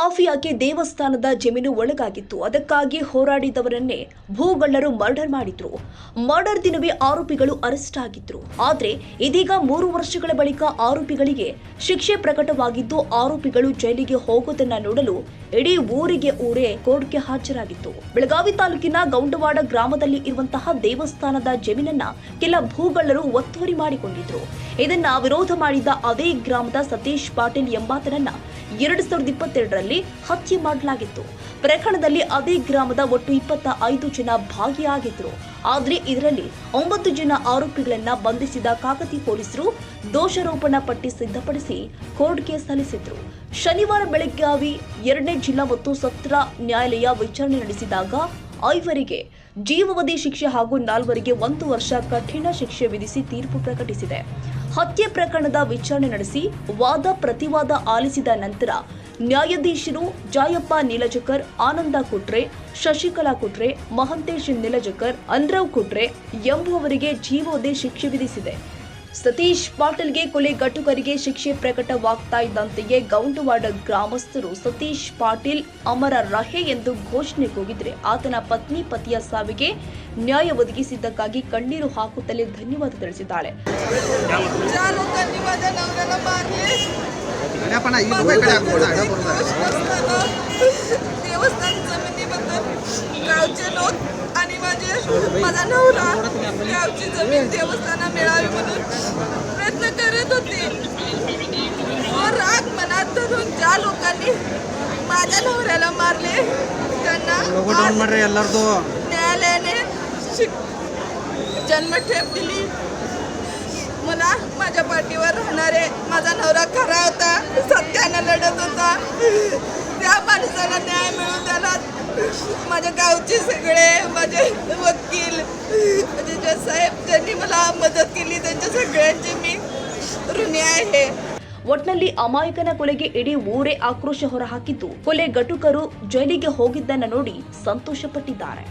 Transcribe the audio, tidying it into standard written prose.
ಮಾಫಿಯಾಗೆ ದೇವಸ್ಥಾನದ ಜಮೀನು ಒಳಗಾಗಿತ್ತು. ಅದಕ್ಕಾಗಿ ಹೋರಾಡಿದವರನ್ನೇ ಭೂಗಳ್ಳರು ಮರ್ಡರ್ ಮಾಡಿದ್ರು. ಮರ್ಡರ್ ದಿನವೇ ಆರೋಪಿಗಳು ಅರೆಸ್ಟ್ ಆಗಿದ್ರು. ಆದ್ರೆ ಇದೀಗ 3 ವರ್ಷಗಳ ಬಳಿಕ ಆರೋಪಿಗಳಿಗೆ ಶಿಕ್ಷೆ ಪ್ರಕಟವಾಗಿದ್ದು, ಆರೋಪಿಗಳು ಜೈಲಿಗೆ ಹೋಗೋದನ್ನ ನೋಡಲು ಇಡೀ ಊರೇ ಕೋರ್ಟ್ಗೆ ಹಾಜರಾಗಿತ್ತು. ಬೆಳಗಾವಿ ತಾಲೂಕಿನ ಗೌಂಡವಾಡ ಗ್ರಾಮದಲ್ಲಿ ಇರುವಂತಹ ದೇವಸ್ಥಾನದ ಜಮೀನನ್ನ ಕೆಲ ಭೂಗಳ್ಳರು ಒತ್ತುವರಿ ಮಾಡಿಕೊಂಡಿದ್ರು. ಇದನ್ನ ವಿರೋಧ ಮಾಡಿದ ಅದೇ ಗ್ರಾಮದ ಸತೀಶ್ ಪಾಟೀಲ್ ಎಂಬಾತನನ್ನ 2022ರಲ್ಲಿ ಹತ್ಯೆ ಮಾಡಲಾಗಿತ್ತು. ಪ್ರಕರಣದಲ್ಲಿ ಅದೇ ಗ್ರಾಮದ ಒಟ್ಟು 25 ಜನ ಭಾಗಿಯಾಗಿದ್ರು. ಆದ್ರೆ ಇದರಲ್ಲಿ 9 ಜನ ಆರೋಪಿಗಳನ್ನ ಬಂಧಿಸಿದ ಕಾಕತಿ ಪೊಲೀಸರು ದೋಷಾರೋಪಣಾ ಪಟ್ಟಿ ಸಿದ್ಧಪಡಿಸಿ ಕೋರ್ಟ್ಗೆ ಸಲ್ಲಿಸಿದ್ರು. ಶನಿವಾರ ಬೆಳಗಾವಿ 2ನೇ ಜಿಲ್ಲಾ ಮತ್ತು ಸತ್ರ ನ್ಯಾಯಾಲಯ ವಿಚಾರಣೆ ನಡೆಸಿದಾಗ 5 ಜೀವಾವಧಿ ಶಿಕ್ಷೆ ಹಾಗೂ 4 1 ವರ್ಷ ಕಠಿಣ ಶಿಕ್ಷೆ ವಿಧಿಸಿ ತೀರ್ಪು ಪ್ರಕಟಿಸಿದೆ. ಹತ್ಯೆ ಪ್ರಕರಣದ ವಿಚಾರಣೆ ನಡೆಸಿ ವಾದ ಪ್ರತಿವಾದ ಆಲಿಸಿದ ನಂತರ ನ್ಯಾಯಾಧೀಶರು ಜಾಯಪ್ಪ ನೀಲಜಕರ್, ಆನಂದ ಕುಟ್ರೆ, ಶಶಿಕಲಾ ಕುಟ್ರೆ, ಮಹಂತೇಶ್ ನೀಲಜಕರ್, ಅಂದ್ರವ್ ಕುಟ್ರೆ ಎಂಬುವವರಿಗೆ ಜೀವಾವಧಿ ಶಿಕ್ಷೆ ವಿಧಿಸಿದೆ. ಸತೀಶ್ ಪಾಟೀಲ್ಗೆ ಕೊಲೆಗಟ್ಟುಕರಿಗೆ ಶಿಕ್ಷೆ ಪ್ರಕಟವಾಗ್ತಾ ಇದ್ದಂತೆಯೇ ಗೌಂಡವಾಡ ಗ್ರಾಮಸ್ಥರು ಸತೀಶ್ ಪಾಟೀಲ್ ಅಮರ ರಹೆ ಎಂದು ಘೋಷಣೆ ಕೂಗಿದ್ರೆ ಆತನ ಪತಿಯ ಸಾವಿಗೆ ನ್ಯಾಯ ಒದಗಿಸಿದ್ದಕ್ಕಾಗಿ ಕಣ್ಣೀರು ಹಾಕುತ್ತಲೇ ಧನ್ಯವಾದ ತಿಳಿಸಿದ್ದಾಳೆ. माझा नवरा गावची जमीन देवस्थाना मिळावी म्हणून प्रयत्न करत होते. राग मनात धरून ज्या लोकांनी माझ्या नवऱ्याला मारले त्यांना न्यायालयाने जन्मठेप दिली. मला माझ्या पाठीवर राहणारे माझा नवरा खरा होता, सत्यानं लढत होता. त्या माणसाला न्याय मिळून द्यायला माझ्या गावचे सगळे माझे वकील माझे साहेब त्यांनी मला मदत केली, त्यांच्या सगळ्यांचे मी ಋಣಿ आहे. ಒಟ್ನಲ್ಲಿ ಅಮಾಯಕನ ಕೊಲೆಗೆ ಇಡೀ ಊರೇ ಆಕ್ರೋಶ ಹೊರಹಾಕಿದ್ದು, ಕೊಲೆಗಟ್ಟುಕರು ಜೈಲಿಗೆ ಹೋಗಿದ್ದನ್ನ ನೋಡಿ ಸಂತೋಷಪಟ್ಟಿದ್ದಾರೆ.